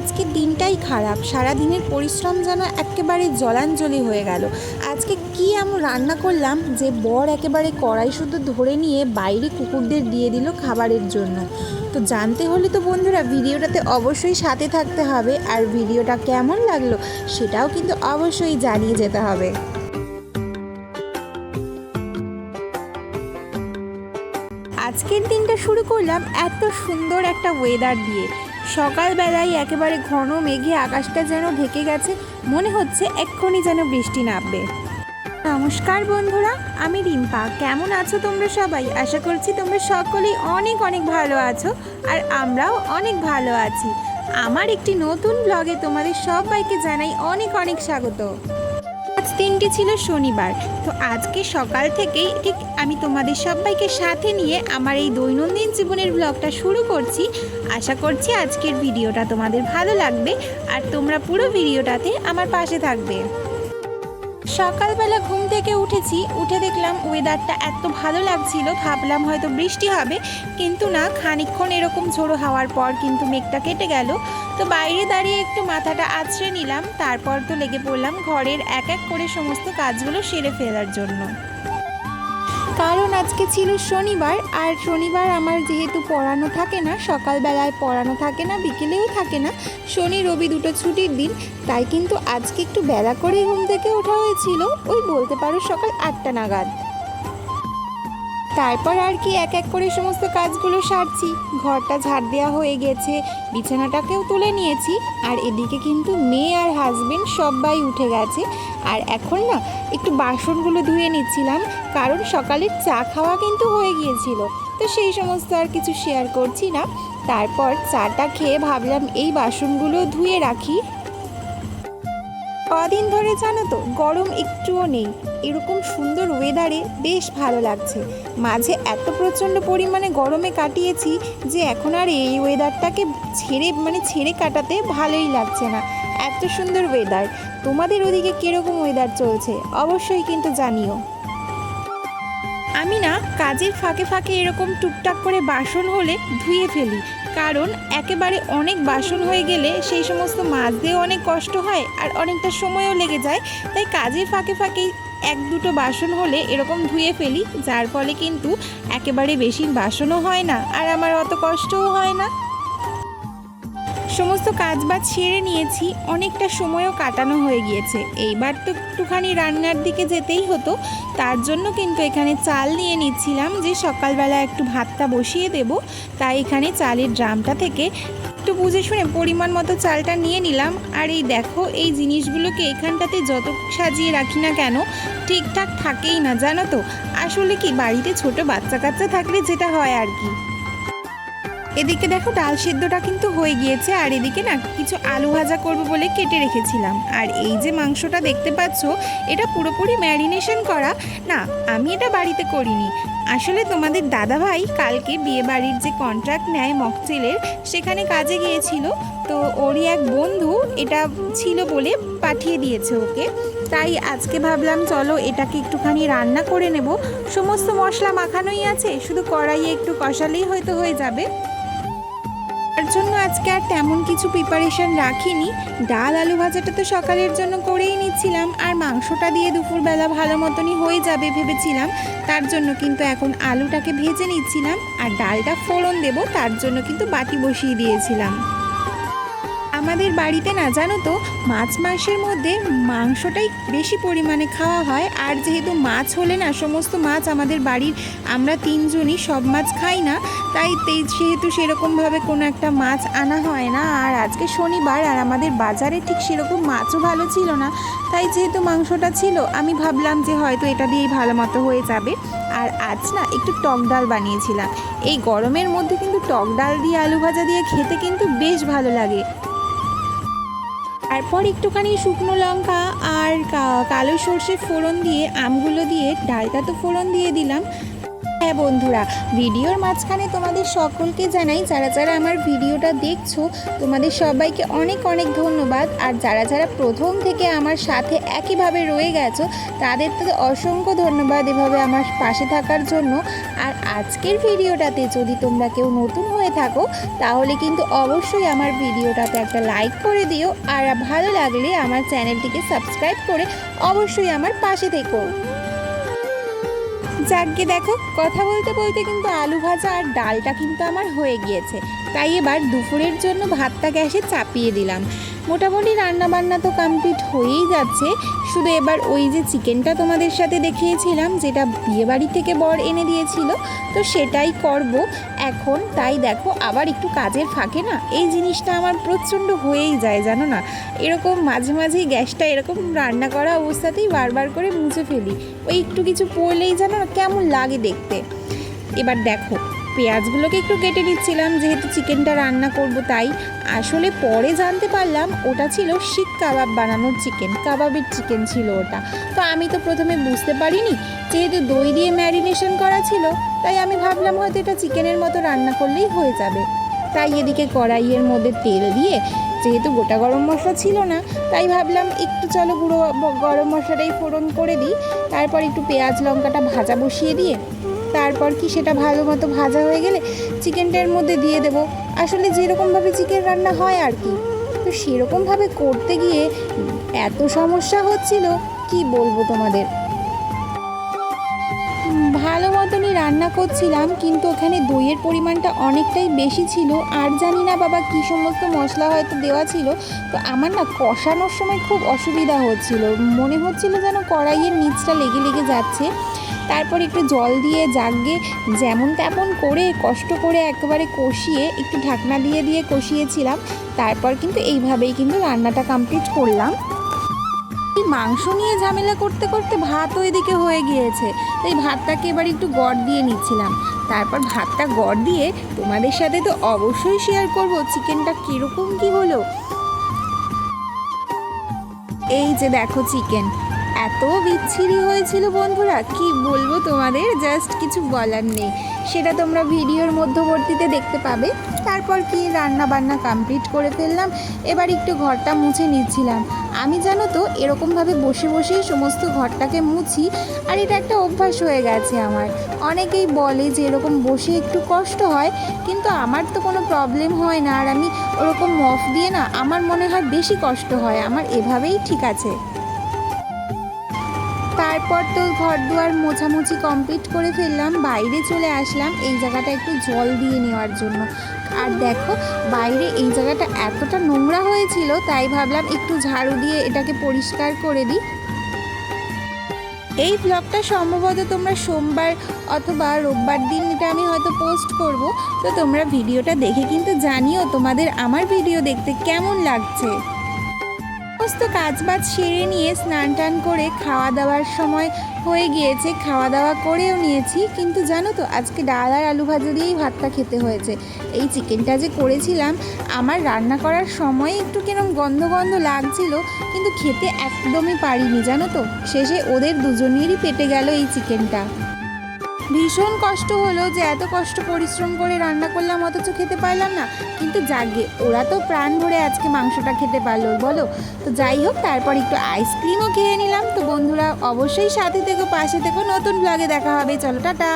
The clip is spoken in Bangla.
আজকের দিনটাই খারাপ, সারা দিনের পরিশ্রম যেন একেবারে জলাঞ্জলি হয়ে গেল। আজকে কি এমন রান্না করলাম যে বর একেবারে কড়াই শুদ্ধ ধরে নিয়ে বাইরে কুকুরদের দিয়ে দিল খাবারের জন্য। তো জানতে হলে তো বন্ধুরা ভিডিওটাতে অবশ্যই সাথে থাকতে হবে, আর ভিডিওটা কেমন লাগলো সেটাও কিন্তু অবশ্যই জানিয়ে যেতে হবে। আজকের দিনটা শুরু করলাম এত সুন্দর একটা ওয়েদার দিয়ে। সকালবেলায় একেবারে ঘন মেঘে আকাশটা যেন ঢেকে গেছে, মনে হচ্ছে এক্ষুনি যেন বৃষ্টি নামবে। নমস্কার বন্ধুরা, আমি রিম্পা। কেমন আছো তোমরা সবাই? আশা করছি তোমরা সকলেই অনেক অনেক ভালো আছো, আর আমরাও অনেক ভালো আছি। আমার একটি নতুন ব্লগে তোমাদের সবাইকে জানাই অনেক অনেক স্বাগত। আজ দিনটি ছিল শনিবার, তো আজকে সকাল থেকেই ঠিক আমি তোমাদের সবাইকে সাথে নিয়ে আমার এই দৈনন্দিন জীবনের ব্লগটা শুরু করছি। আশা করছি আজকের ভিডিওটা তোমাদের ভালো লাগবে, আর তোমরা পুরো ভিডিওটাতে আমার পাশে থাকবে। সকালবেলা ঘুম থেকে উঠে দেখলাম ওয়েদারটা এত ভালো লাগছিল, ভাবলাম হয়তো বৃষ্টি হবে, কিন্তু না, খানিকক্ষণ এরকম ঝোড়ো হাওয়ার পর কিন্তু মেঘটা কেটে গেল। তো বাইরে দাঁড়িয়ে একটু মাথাটা আঁচড়ে নিলাম, তারপর তো লেগে পড়লাম ঘরের এক এক করে সমস্ত কাজগুলো সেরে ফেলার জন্য। কারণ আজকে ছিল শনিবার, আর শনিবার আমার যেহেতু পড়ানো থাকে না, সকালবেলায় পড়ানো থাকে না, বিকেলেও থাকে না, শনি রবি দুটো ছুটির দিন, তাই কিন্তু আজকে একটু বেলা করেই ঘুম থেকে ওঠা হয়েছিল, ওই বলতে পারো সকাল 8টা নাগাদ। তারপর আর কি এক এক করে সমস্ত কাজগুলো সারছি। ঘরটা ঝাড় দেওয়া হয়ে গেছে, বিছানাটাকেও তুলে নিয়েছি, আর এদিকে কিন্তু মেয়ে আর হাজবেন্ড সবাই উঠে গেছে। আর এখন না একটু বাসনগুলো ধুয়ে নিচ্ছিলাম, কারণ সকালের চা খাওয়া কিন্তু হয়ে গিয়েছিল, তো সেই সমস্ত আর কিছু শেয়ার করছি না। তারপর চাটা খেয়ে ভাবলাম এই বাসনগুলো ধুয়ে রাখি। কদিন ধরে জানো তো গরম একটুও নেই, এরকম সুন্দর ওয়েদারে বেশ ভালো লাগছে। মাঝে এত প্রচণ্ড পরিমাণে গরমে কাটিয়েছি যে এখন আর এই ওয়েদারটাকে ছেড়ে কাটাতে ভালোই লাগছে না। এত সুন্দর ওয়েদার। তোমাদের ওদিকে কীরকম ওয়েদার চলছে অবশ্যই কিন্তু জানিও। আমি না কাজের ফাঁকে ফাঁকে এরকম টুকটাক করে বাসন হলে ধুয়ে ফেলি, কারণ একেবারে অনেক বাসন হয়ে গেলে সেই সমস্ত মাজতেও অনেক কষ্ট হয়, আর অনেকটা সময়ও লেগে যায়। তাই কাজের ফাঁকে ফাঁকে এক দুটো বাসন হলে এরকম ধুয়ে ফেলি, যার ফলে কিন্তু একেবারে বেশি বাসনও হয় না, আর আমার অত কষ্টও হয় না। সমস্ত কাজবাজ সেরে নিয়েছি, অনেকটা সময়ও কাটানো হয়ে গিয়েছে। এইবার তো একটুখানি রান্নার দিকে যেতেই হতো, তার জন্য কিন্তু এখানে চাল নিয়ে নিচ্ছিলাম যে সকালবেলা একটু ভাতটা বসিয়ে দেব। তাই এখানে চালের ড্রামটা থেকে একটু বুঝে শুনে পরিমাণ মতো চালটা নিয়ে নিলাম। আর এই দেখো, এই জিনিসগুলোকে এখানটাতে যত সাজিয়ে রাখি না কেন ঠিকঠাক থাকেই না, জানো তো। আসলে কি, বাড়িতে ছোট বাচ্চা কাচ্চা থাকলে যেটা হয় আর কি। এদিকে দেখো ডাল সিদ্ধটা কিন্তু হয়ে গিয়েছে, আর এদিকে না কিছু আলু ভাজা করব বলে কেটে রেখেছিলাম। আর এই যে মাংসটা দেখতে পাচ্ছ, এটা পুরোপুরি ম্যারিনেশন করা না, আমি এটা বাড়িতে করিনি। আসলে তোমাদের দাদাভাই কালকে বিয়েবাড়ির যে কন্ট্রাক্ট নেয় মকটেলের, সেখানে কাজে গিয়েছিল, তো ওরই এক বন্ধু এটা ছিল বলে পাঠিয়ে দিয়েছে ওকে। তাই আজকে ভাবলাম চলো এটাকে একটুখানি রান্না করে নেব। সমস্ত মশলা মাখানোই আছে, শুধু কড়াইয়ে একটু কষালেই হয়তো হয়ে যাবে। তার জন্য আজকে আর তেমন কিছু প্রিপারেশন রাখিনি। ডাল আলু ভাজাটা তো সকালের জন্য করেই নিচ্ছিলাম, আর মাংসটা দিয়ে দুপুরবেলা ভালো মতনই হয়ে যাবে ভেবেছিলাম। তার জন্য কিন্তু এখন আলুটাকে ভেজে নিচ্ছিলাম, আর ডালটা ফোড়ন দেব, তার জন্য কিন্তু বাটি বসিয়ে দিয়েছিলাম। আমাদের বাড়িতে না জানো তো মাছের মধ্যে মাংসটাই বেশি পরিমাণে খাওয়া হয়, আর যেহেতু মাছ হলে না সমস্ত মাছ আমাদের বাড়ির আমরা তিনজনই সব মাছ খাই না, তাই সেহেতু সেরকমভাবে কোনো একটা মাছ আনা হয় না। আর আজকে শনিবার, আর আমাদের বাজারে ঠিক সেরকম মাছও ভালো ছিল না, তাই যেহেতু মাংসটা ছিল আমি ভাবলাম যে হয়তো এটা দিয়েই ভালো মতো হয়ে যাবে। আর আজ না একটু টক ডাল বানিয়েছিলাম। এই গরমের মধ্যে কিন্তু টক ডাল দিয়ে আলু ভাজা দিয়ে খেতে কিন্তু বেশ ভালো লাগে। তারপর একটুখানি শুকনো লঙ্কা আর কালো সর্ষে ফোড়ন দিয়ে আমগুলো দিয়ে ডালটা তো ফোড়ন দিয়ে দিলাম। হ্যাঁ বন্ধুরা, ভিডিওর মাঝখানে তোমাদের সকলকে জানাই, যারা যারা আমার ভিডিওটা দেখছো তোমাদের সবাইকে অনেক অনেক ধন্যবাদ। আর যারা যারা প্রথম থেকে আমার সাথে একইভাবে রয়ে গেছো তাদের তো অসংখ্য ধন্যবাদ এভাবে আমার পাশে থাকার জন্য। আর আজকের ভিডিওটাতে যদি তোমরা কেউ নতুন হয়ে থাকো তাহলে কিন্তু অবশ্যই আমার ভিডিওটাতে একটা লাইক করে দিও, আর ভালো লাগলে আমার চ্যানেলটিকে সাবস্ক্রাইব করে অবশ্যই আমার পাশে থেকো। যাকে দেখো, কথা বলতে বলতে কিন্তু আলু ভাজা আর ডালটা কিন্তু আমার হয়ে গিয়েছে। তাই এবার দুপুরের জন্য ভাতটা গ্যাসে চাপিয়ে দিলাম। মোটামুটি রান্নাবান্না তো কমপ্লিট হয়েই যাচ্ছে, শুধু এবার ওই যে চিকেনটা তোমাদের সাথে দেখিয়েছিলাম যেটা বিয়েবাড়ি থেকে বর এনে দিয়েছিল, তো সেটাই করব এখন। তাই দেখো, আবার একটু কাজের ফাঁকে না এই জিনিসটা আমার প্রচণ্ড হয়েই যায় জানো না, এরকম মাঝে মাঝেই গ্যাসটা এরকম রান্না করা অবস্থাতেই বারবার করে মুছে ফেলি। ওই একটু কিছু পড়লেই জানো না কেমন লাগে দেখতে। এবার দেখো, পেঁয়াজগুলোকে একটু কেটে নিচ্ছিলাম যেহেতু চিকেনটা রান্না করব তাই। আসলে পরে জানতে পারলাম ওটা ছিল শিক কাবাব বানানোর চিকেন, কাবাবের চিকেন ছিল ওটা। তো আমি তো প্রথমে বুঝতে পারিনি, যেহেতু দই দিয়ে ম্যারিনেশন করা ছিল তাই আমি ভাবলাম হয়তো এটা চিকেনের মতো রান্না করলেই হয়ে যাবে। তাই এদিকে কড়াইয়ের মধ্যে তেল দিয়ে, যেহেতু গোটা গরম মশলা ছিল না তাই ভাবলাম একটু চলো গুঁড়ো গরম মশলাটাই ফোড়ন করে দিই। তারপর একটু পেঁয়াজ লঙ্কাটা ভাজা বসিয়ে দিয়ে তারপর কি সেটা ভালো মতো ভাজা হয়ে গেলে চিকেনটার মধ্যে দিয়ে দেব। আসলে যেরকমভাবে চিকেন রান্না হয় আর কি, তো সেরকমভাবে করতে গিয়ে এত সমস্যা হচ্ছিল কি বলবো তোমাদের। ভালো মতনই রান্না করছিলাম কিন্তু ওখানে দইয়ের পরিমাণটা অনেকটাই বেশি ছিল, আর জানি না বাবা কী সমস্ত মশলা হয়তো দেওয়া ছিল। তো আমার না কষানোর সময় খুব অসুবিধা হচ্ছিল, মনে হচ্ছিল যেন কড়াইয়ের নিচটা লেগে লেগে যাচ্ছে। তারপর একটু জল দিয়ে জাগিয়ে যেমন তেমন করে কষ্ট করে একেবারে কষিয়ে একটু ঢাকনা দিয়ে দিয়ে কষিয়েছিলাম। তারপর কিন্তু এইভাবেই কিন্তু রান্নাটা কমপ্লিট করলাম। এই মাংস নিয়ে ঝামেলা করতে করতে ভাতও এদিকে হয়ে গিয়েছে, তাই ভাতটাকে এবার একটু গড় দিয়ে নিচ্ছিলাম। তারপর ভাতটা গড় দিয়ে তোমাদের সাথে তো অবশ্যই শেয়ার করব চিকেনটা কীরকম কী হলো। এই যে দেখো চিকেন, এত বিচ্ছিরি হয়েছিল বন্ধুরা, কি বলবো তোমাদের, জাস্ট কিছু বলার নেই। সেটা তোমরা ভিডিওর মধ্যবর্তীতে দেখতে পাবে। তারপর কি রান্না বান্না কমপ্লিট করে ফেললাম। এবার একটু ঘরটা মুছে নিচ্ছিলাম। আমি জানো তো এরকমভাবে বসে বসেই সমস্ত ঘরটাকে মুছি, আর এটা একটা অভ্যাস হয়ে গেছে আমার। অনেকেই বলে যে এরকম বসে একটু কষ্ট হয়, কিন্তু আমার তো কোনো প্রবলেম হয় না। আর আমি ওরকম মফ দিয়ে না, আমার মনে হয় বেশি কষ্ট হয়, আমার এভাবেই ঠিক আছে। তারপর তো ঘর দুয়ার মোছামুছি কমপ্লিট করে ফেললাম, বাইরে চলে আসলাম এই জায়গাটা একটু জল দিয়ে নেওয়ার জন্য। আর দেখো বাইরে এই জায়গাটা এতটা নোংরা হয়েছিল তাই ভাবলাম একটু ঝাড়ু দিয়ে এটাকে পরিষ্কার করে দিই। এই ব্লগটা সম্ভবত তোমরা সোমবার অথবা রোববার দিন এটা আমি হয়তো পোস্ট করব। তো তোমরা ভিডিওটা দেখে কিন্তু জানিও তোমাদের আমার ভিডিও দেখতে কেমন লাগছে। সমস্ত কাজবাজ সেরে নিয়ে স্নান টান করে খাওয়া দাওয়ার সময় হয়ে গিয়েছে, খাওয়া দাওয়া করেও নিয়েছি। কিন্তু জানো তো আজকে ডাল আর আলু ভাজা দিয়েই ভাতটা খেতে হয়েছে। এই চিকেনটা যে করেছিলাম আমার রান্না করার সময় একটু কিরম গন্ধ গন্ধ লাগছিল, কিন্তু খেতে একদমই পারিনি জানো তো। শেষে ওদের দুজনেরই পেটে গেল এই চিকেনটা। ভীষণ কষ্ট হলো যে এত কষ্ট পরিশ্রম করে রান্না করলাম অথচ খেতে পারলাম না। কিন্তু যাগে, ওরা তো প্রাণ ভরে আজকে মাংসটা খেতে পারলো বলো। তো যাই হোক, তারপর একটু আইসক্রিমও খেয়ে নিলাম। তো বন্ধুরা অবশ্যই সাথে থেকো, পাশে থেকো, নতুন ব্লগে দেখা হবে। চলো টাটা।